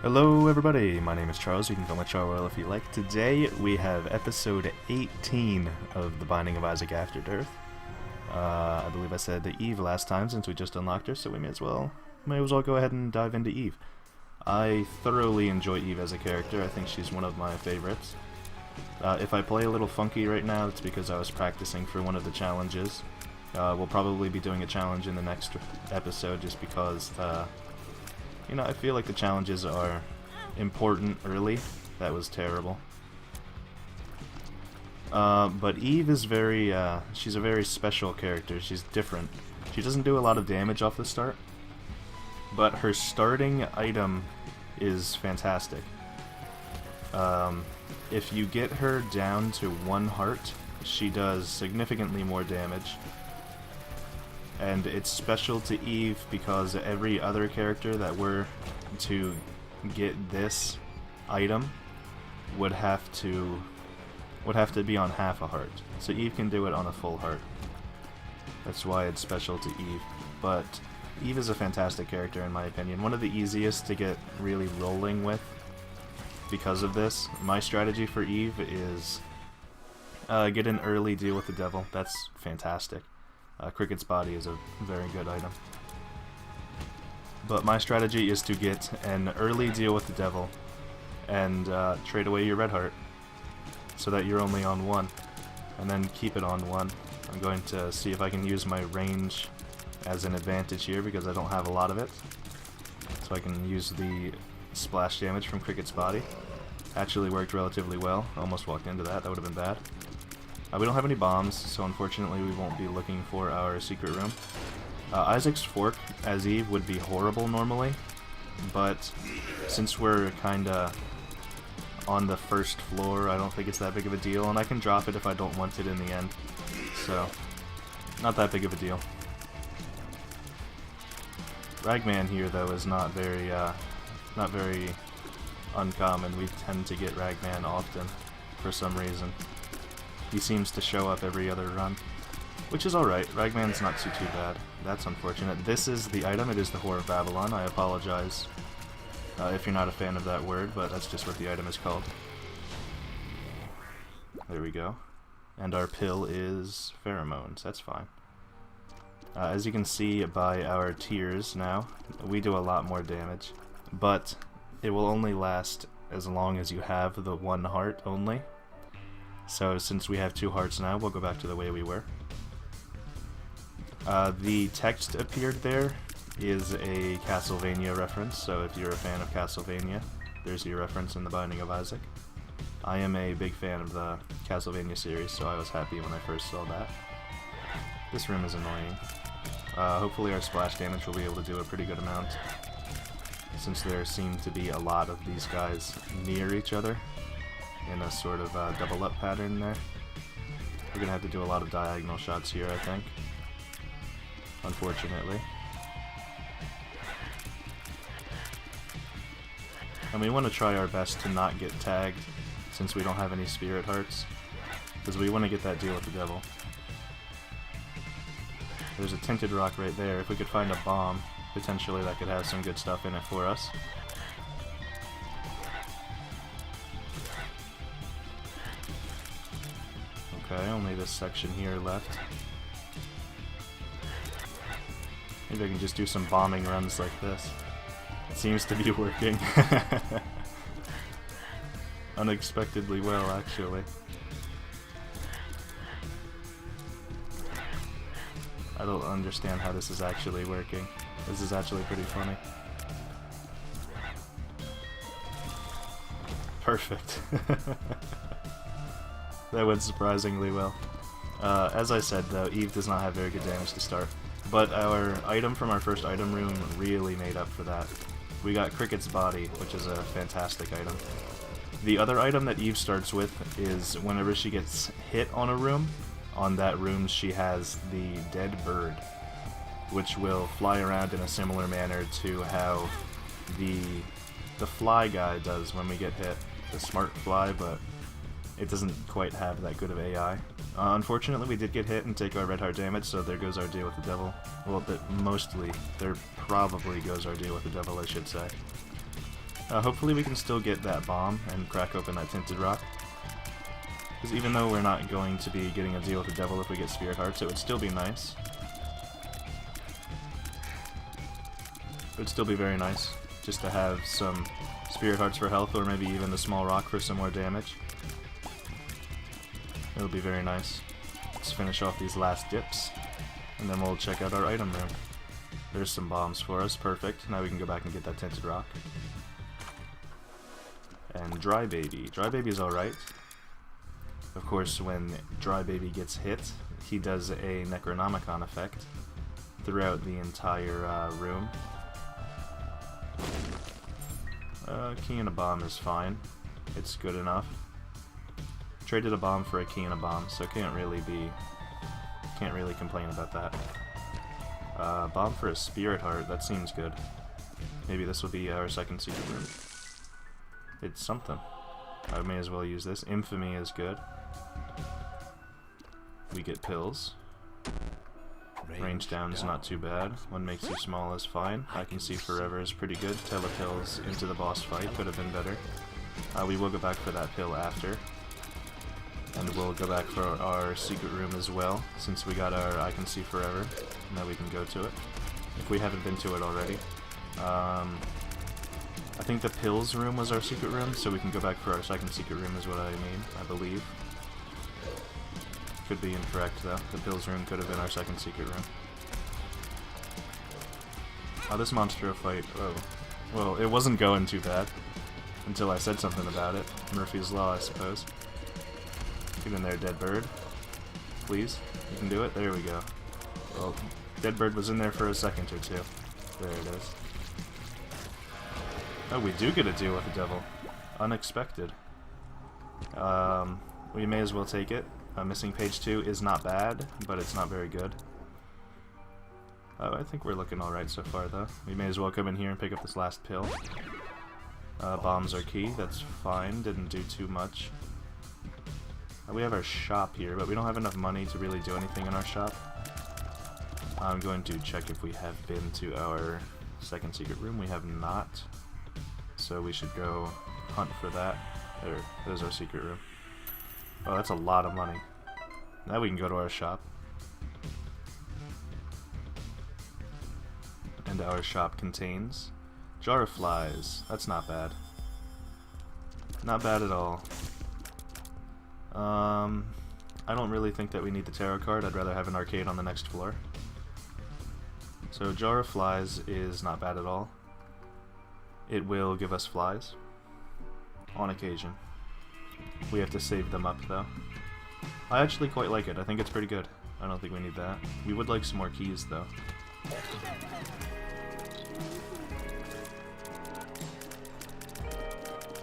Hello everybody, my name is Charles, you can call me Charwhale if you like. Today we have episode 18 of The Binding of Isaac Afterbirth. I believe I said Eve last time since we just unlocked her, so we may as well go ahead and dive into Eve. I thoroughly enjoy Eve as a character. I think she's one of my favorites. If I play a little funky right now, it's because I was practicing for one of the challenges. We'll probably be doing a challenge in the next episode just because you know, I feel like the challenges are important early. That was terrible. But Eve is she's a very special character. She's different. She doesn't do a lot of damage off the start, but her starting item is fantastic. If you get her down to 1 heart, she does significantly more damage. And it's special to Eve because every other character that were to get this item would have to be on half a heart. So Eve can do it on a full heart. That's why it's special to Eve. But Eve is a fantastic character in my opinion. One of the easiest to get really rolling with because of this. My strategy for Eve is get an early deal with the devil. That's fantastic. Cricket's body is a very good item. But my strategy is to get an early deal with the devil and trade away your red heart so that you're only on 1, and then keep it on 1. I'm going to see if I can use my range as an advantage here because I don't have a lot of it. So I can use the splash damage from Cricket's body. Actually worked relatively well. Almost walked into that. That would have been bad. We don't have any bombs, so unfortunately we won't be looking for our secret room. Isaac's fork as Eve would be horrible normally, but since we're kinda on the first floor, I don't think it's that big of a deal, and I can drop it if I don't want it in the end, so not that big of a deal. Ragman here though is not very uncommon. We tend to get Ragman often for some reason. He seems to show up every other run, which is alright. Ragman's not too bad. That's unfortunate. This is the item. It is the Whore of Babylon. I apologize if you're not a fan of that word, but that's just what the item is called. There we go. And our pill is pheromones. That's fine. As you can see by our tiers now, we do a lot more damage, but it will only last as long as you have the 1 heart only. So since we have 2 hearts now, we'll go back to the way we were. The text appeared there is a Castlevania reference, so if you're a fan of Castlevania, there's your reference in The Binding of Isaac. I am a big fan of the Castlevania series, so I was happy when I first saw that. This room is annoying. Hopefully our splash damage will be able to do a pretty good amount, since there seem to be a lot of these guys near each other in a sort of double up pattern there. We're gonna have to do a lot of diagonal shots here, I think. Unfortunately. And we want to try our best to not get tagged since we don't have any spirit hearts, because we want to get that deal with the devil. There's a tinted rock right there. If we could find a bomb, potentially that could have some good stuff in it for us. Okay, only this section here left. Maybe I can just do some bombing runs like this. It seems to be working. Unexpectedly well, actually. I don't understand how this is actually working. This is actually pretty funny. Perfect. That went surprisingly well. As I said though, Eve does not have very good damage to start. But our item from our first item room really made up for that. We got Cricket's body, which is a fantastic item. The other item that Eve starts with is whenever she gets hit on a room, on that room she has the dead bird, which will fly around in a similar manner to how the fly guy does when we get hit. The smart fly, but it doesn't quite have that good of AI. Unfortunately, we did get hit and take our red heart damage, so there goes our deal with the devil. Well, there probably goes our deal with the devil, I should say. Hopefully we can still get that bomb and crack open that tinted rock. Because even though we're not going to be getting a deal with the devil if we get spirit hearts, it would still be nice. It would still be very nice just to have some spirit hearts for health, or maybe even the small rock for some more damage. It would be very nice. Let's finish off these last dips, and then we'll check out our item room. There's some bombs for us, perfect. Now we can go back and get that tinted rock. And Dry Baby. Dry Baby's alright. Of course, when Dry Baby gets hit, he does a Necronomicon effect throughout the entire room. Key and a bomb is fine. It's good enough. Traded a bomb for a key and a bomb, so can't really complain about that. Bomb for a spirit heart, that seems good. Maybe this will be our second secret room. It's something. I may as well use this. Infamy is good. We get pills. Range down is not too bad. One makes you small is fine. I can see forever is pretty good. Telepills into the boss fight could have been better. We will go back for that pill after. And we'll go back for our secret room as well, since we got our I can see forever. Now we can go to it, if we haven't been to it already. I think the pills room was our secret room, so we can go back for our second secret room is what I mean, I believe. Could be incorrect though. The pills room could have been our second secret room. Oh, this Monstro fight, oh. Well, it wasn't going too bad until I said something about it. Murphy's Law, I suppose. Get in there, Dead Bird. Please. You can do it? There we go. Well, Dead Bird was in there for a second or two. There it is. Oh, we do get a deal with the devil. Unexpected. We may as well take it. Missing page 2 is not bad, but it's not very good. I think we're looking alright so far, though. We may as well come in here and pick up this last pill. Bombs are key. That's fine. Didn't do too much. We have our shop here, but we don't have enough money to really do anything in our shop. I'm going to check if we have been to our second secret room. We have not. So we should go hunt for that. There's our secret room. Oh, that's a lot of money. Now we can go to our shop. And our shop contains Jar of Flies. That's not bad. Not bad at all. I don't really think that we need the tarot card. I'd rather have an arcade on the next floor. So Jar of Flies is not bad at all. It will give us flies. On occasion. We have to save them up though. I actually quite like it. I think it's pretty good. I don't think we need that. We would like some more keys though.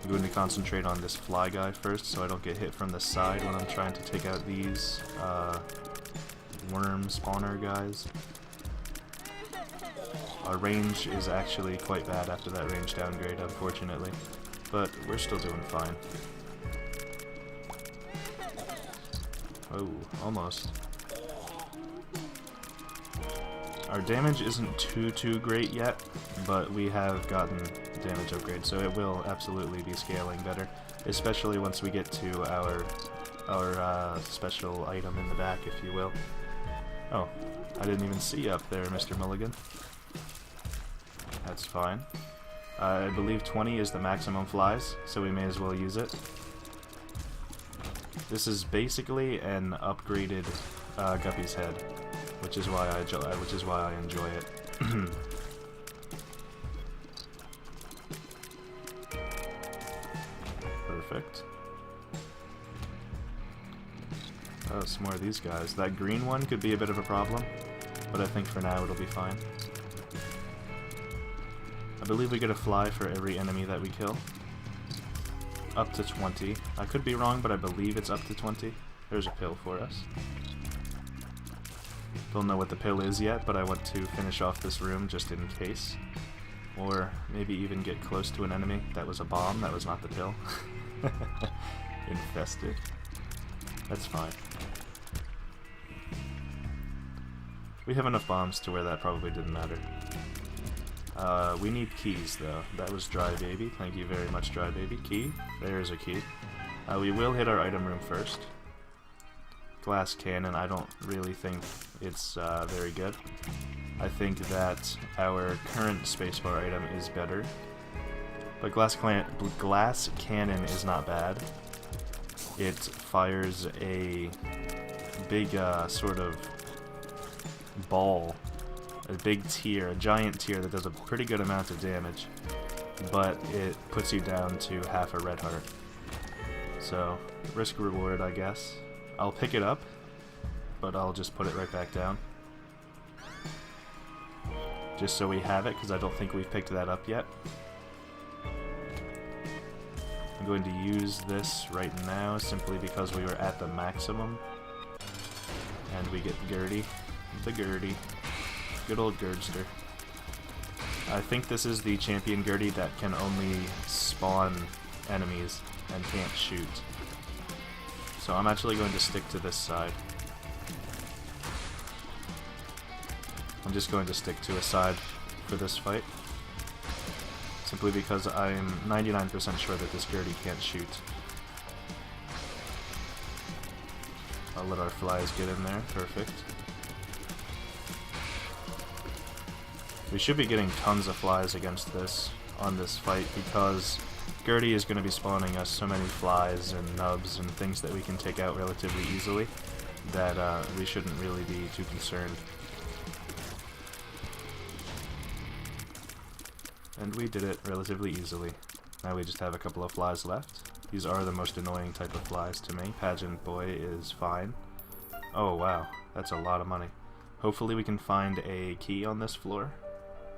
I'm going to concentrate on this fly guy first so I don't get hit from the side when I'm trying to take out these worm spawner guys. Our range is actually quite bad after that range downgrade, unfortunately. But we're still doing fine. Oh, almost. Our damage isn't too great yet, but we have gotten damage upgrade, so it will absolutely be scaling better, especially once we get to our special item in the back, if you will. Oh, I didn't even see you up there, Mr. Mulligan. That's fine. I believe 20 is the maximum flies, so we may as well use it. This is basically an upgraded Guppy's Head, which is why I enjoy it. Perfect. Oh, some more of these guys. That green one could be a bit of a problem, but I think for now it'll be fine. I believe we get a fly for every enemy that we kill. Up to 20. I could be wrong, but I believe it's up to 20. There's a pill for us. Don't know what the pill is yet, but I want to finish off this room just in case. Or maybe even get close to an enemy. That was a bomb, that was not the pill. Infested. That's fine. We have enough bombs to where that probably didn't matter. We need keys, though. That was Dry Baby. Thank you very much, Dry Baby. Key. There's a key. We will hit our item room first. Glass cannon, I don't really think it's very good. I think that our current spacebar item is better. But glass cannon is not bad. It fires a big sort of ball, a big tier, a giant tier that does a pretty good amount of damage, but it puts you down to half a red heart. So, risk reward, I guess. I'll pick it up, but I'll just put it right back down. Just so we have it, because I don't think we've picked that up yet. I'm going to use this right now, simply because we were at the maximum. And we get Gertie. The Gertie. Good old Gerdster. I think this is the champion Gertie that can only spawn enemies and can't shoot. So I'm actually going to stick to this side. I'm just going to stick to a side for this fight. Simply because I'm 99% sure that this Gertie can't shoot. I'll let our flies get in there. Perfect. We should be getting tons of flies against this on this fight because Gertie is going to be spawning us so many flies and nubs and things that we can take out relatively easily that we shouldn't really be too concerned. And we did it relatively easily. Now we just have a couple of flies left. These are the most annoying type of flies to me. Pageant Boy is fine. Oh wow, that's a lot of money. Hopefully we can find a key on this floor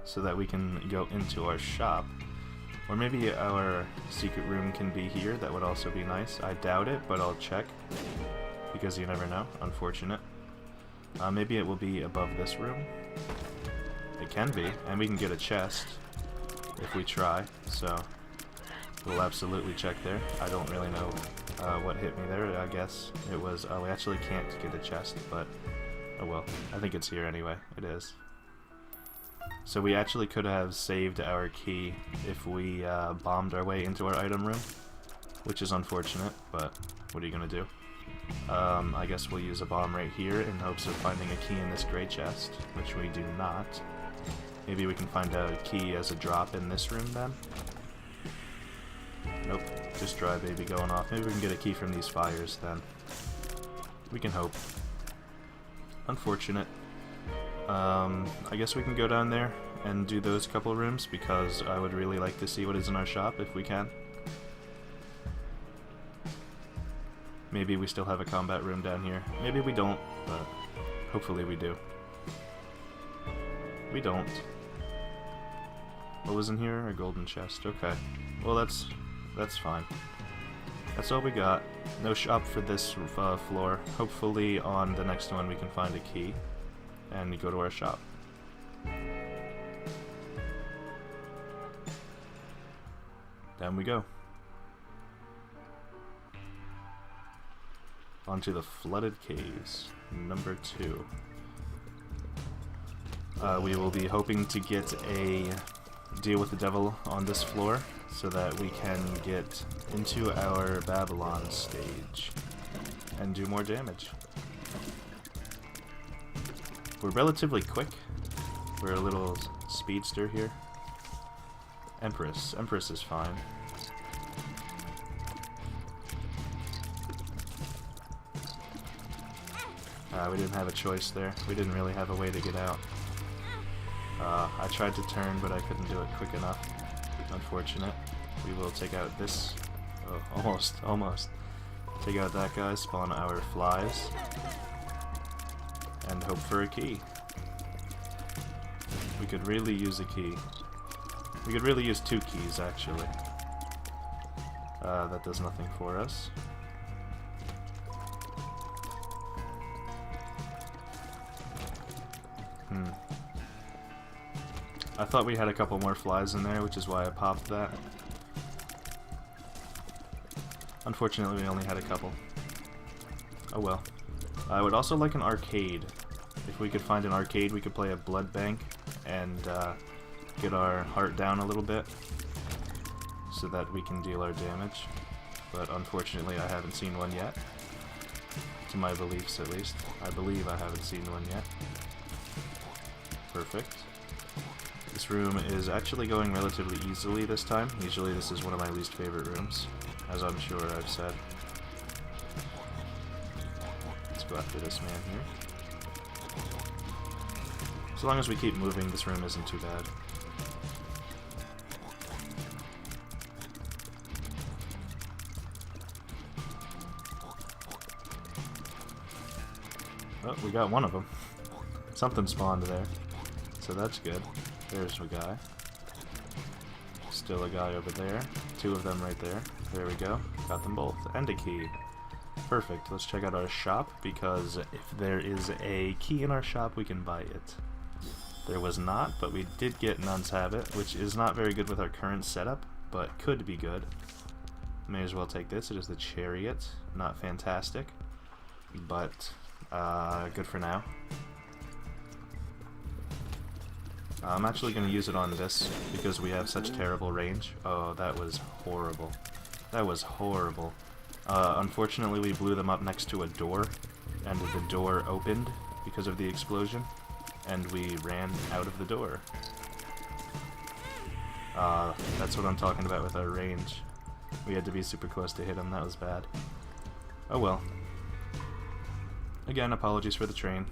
so that we can go into our shop. Or maybe our secret room can be here. That would also be nice. I doubt it, but I'll check. Because you never know. Unfortunate. Maybe it will be above this room. It can be. And we can get a chest if we try. So we'll absolutely check there. I don't really know what hit me there. I guess it was... we actually can't get a chest, but... oh well. I think it's here anyway. It is. So we actually could have saved our key if we bombed our way into our item room, which is unfortunate, but what are you going to do? I guess we'll use a bomb right here in hopes of finding a key in this gray chest, which we do not. Maybe we can find a key as a drop in this room then? Nope, just Dry Baby going off. Maybe we can get a key from these fires then. We can hope. Unfortunate. I guess we can go down there and do those couple rooms because I would really like to see what is in our shop if we can. Maybe we still have a combat room down here. Maybe we don't, but hopefully we do. We don't. What was in here? A golden chest. Okay. Well, that's fine. That's all we got. No shop for this floor. Hopefully on the next one we can find a key and go to our shop. Down we go. Onto the flooded caves, number 2. We will be hoping to get a deal with the devil on this floor so that we can get into our Babylon stage and do more damage. We're relatively quick. We're a little speedster here. Empress. Empress is fine. We didn't have a choice there. We didn't really have a way to get out. I tried to turn, but I couldn't do it quick enough. Unfortunate. We will take out this. Oh, almost. Take out that guy, spawn our flies, and hope for a key. We could really use a key. We could really use 2 keys, actually. That does nothing for us. I thought we had a couple more flies in there, which is why I popped that. Unfortunately, we only had a couple. Oh well. I would also like an arcade. If we could find an arcade, we could play a blood bank and get our heart down a little bit so that we can deal our damage. But unfortunately I haven't seen one yet. To my beliefs at least. I believe I haven't seen one yet. Perfect. This room is actually going relatively easily this time. Usually this is one of my least favorite rooms, as I'm sure I've said. Let's go after this man here. As long as we keep moving, this room isn't too bad. Oh, we got one of them. Something spawned there, so that's good. There's a guy. Still a guy over there. Two of them right there. There we go. Got them both. And a key. Perfect. Let's check out our shop, because if there is a key in our shop, we can buy it. There was not, but we did get Nun's Habit, which is not very good with our current setup, but could be good. May as well take this. It is the Chariot. Not fantastic, but good for now. I'm actually going to use it on this because we have such terrible range. Oh, that was horrible. That was horrible. Unfortunately, we blew them up next to a door, and the door opened because of the explosion, and we ran out of the door. That's what I'm talking about with our range. We had to be super close to hit him. That was bad. Oh well. Again, apologies for the train.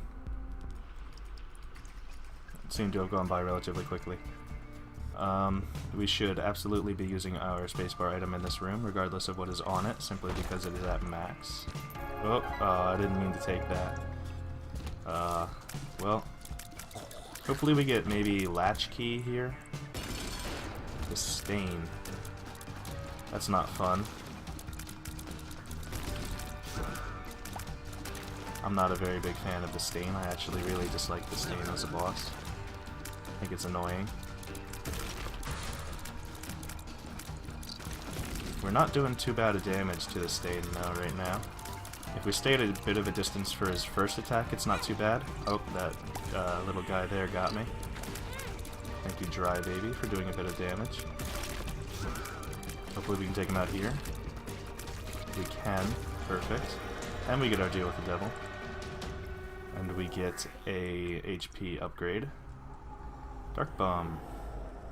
Seem to have gone by relatively quickly. We should absolutely be using our spacebar item in this room, regardless of what is on it, simply because it is at max. Oh, I didn't mean to take that. Well, hopefully we get maybe latchkey here. The stain. That's not fun. I'm not a very big fan of the stain. I actually really dislike the stain as a boss. I think it's annoying. We're not doing too bad of damage to the stain though right now. If we stay at a bit of a distance for his first attack, it's not too bad. Oh, that little guy there got me. Thank you, Dry Baby, for doing a bit of damage. Hopefully we can take him out here. We can. Perfect. And we get our deal with the devil. And we get a HP upgrade. Dark Bomb.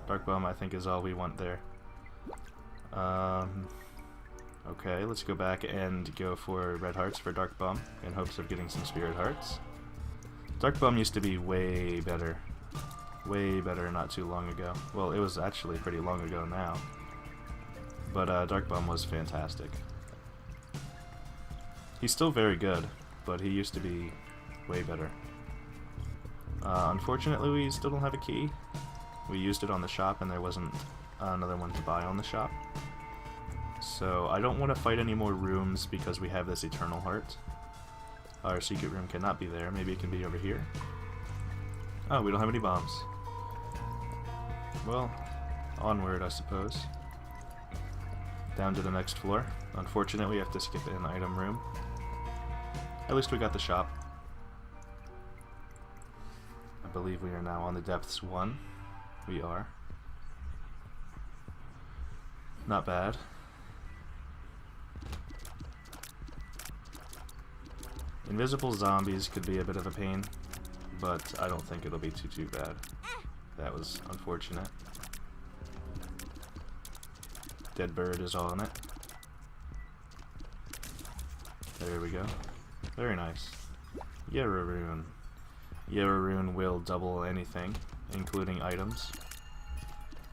Dark Bomb, I think, is all we want there. Okay, let's go back and go for red hearts for Dark Bomb in hopes of getting some spirit hearts. Dark Bomb used to be way better. Way better not too long ago. Well, it was actually pretty long ago now. But Dark Bomb was fantastic. He's still very good, but he used to be way better. Unfortunately, we still don't have a key. We used it on the shop and there wasn't another one to buy on the shop. So I don't want to fight any more rooms because we have this Eternal Heart. Our secret room cannot be there. Maybe it can be over here. Oh, we don't have any bombs. Well, onward, I suppose. Down to the next floor. Unfortunately, we have to skip an item room. At least we got the shop. I believe we are now on the depths 1. We are. Not bad. Invisible zombies could be a bit of a pain, but I don't think it'll be too bad. That was unfortunate. Dead bird is on it. There we go. Very nice. Yarrow Rune. Yarrow Rune will double anything, including items.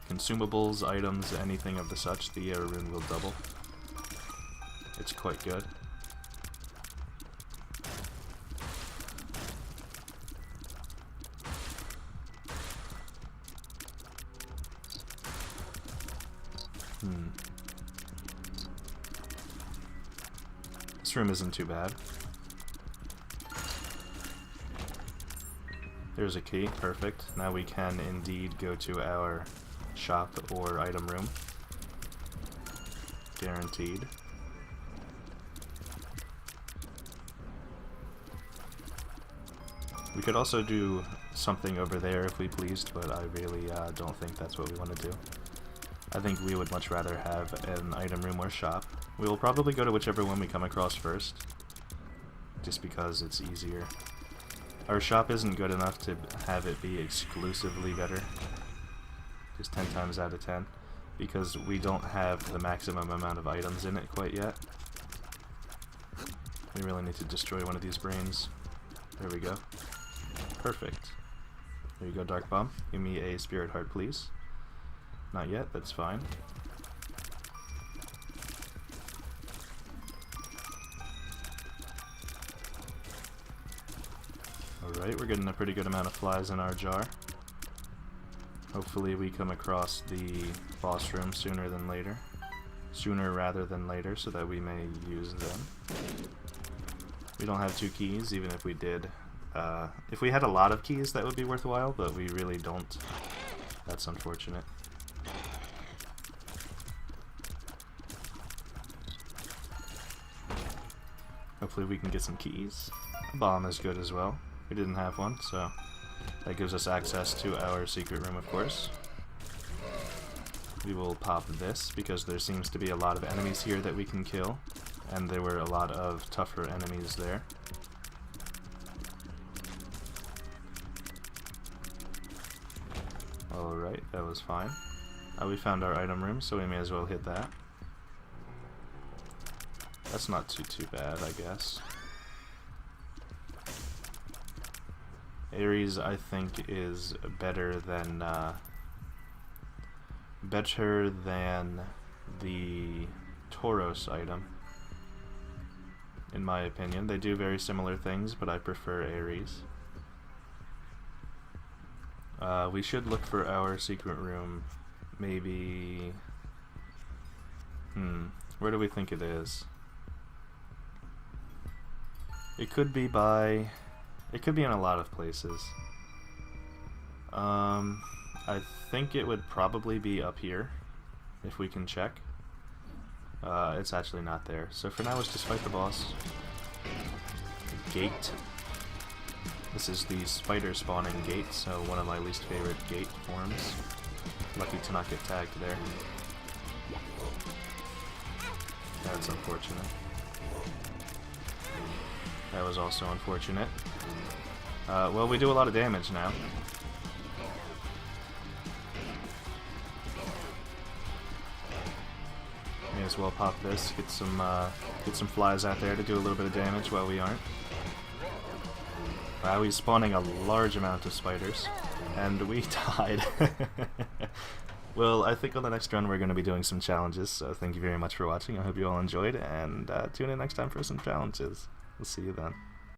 Consumables, items, anything of the such, the Yarrow Rune will double. It's quite good. This room isn't too bad. There's a key, perfect. Now we can indeed go to our shop or item room. Guaranteed. We could also do something over there if we pleased, but I really don't think that's what we want to do. I think we would much rather have an item room or shop. We will probably go to whichever one we come across first, just because it's easier. Our shop isn't good enough to have it be exclusively better, just 10 times out of 10, because we don't have the maximum amount of items in it quite yet. We really need to destroy one of these brains. There we go. Perfect. There you go, Dark Bomb. Give me a Spirit Heart, please. Not yet, that's fine. Alright, we're getting a pretty good amount of flies in our jar. Hopefully we come across the boss room sooner than later. Sooner rather than later, so that we may use them. We don't have 2 keys, even if we did. If we had a lot of keys, that would be worthwhile, but we really don't. That's unfortunate. Hopefully we can get some keys. A bomb is good as well. We didn't have one, so that gives us access to our secret room, of course. We will pop this, because there seems to be a lot of enemies here that we can kill, and there were a lot of tougher enemies there. Alright, that was fine. We found our item room, so we may as well hit that. That's not too bad, I guess. Ares, I think, is better than the Tauros item, in my opinion. They do very similar things, but I prefer Ares. We should look for our secret room. Maybe... where do we think it is? It could be by... It could be in a lot of places. I think it would probably be up here, if we can check. It's actually not there. So for now, let's just fight the boss. Gate. This is the spider spawning gate, so one of my least favorite gate forms. Lucky to not get tagged there. That's unfortunate. That was also unfortunate. Well, we do a lot of damage now. May as well pop this, get some flies out there to do a little bit of damage while we aren't. Wow, he's spawning a large amount of spiders, and we died. Well, I think on the next run we're going to be doing some challenges, so thank you very much for watching. I hope you all enjoyed, and tune in next time for some challenges. We'll see you then.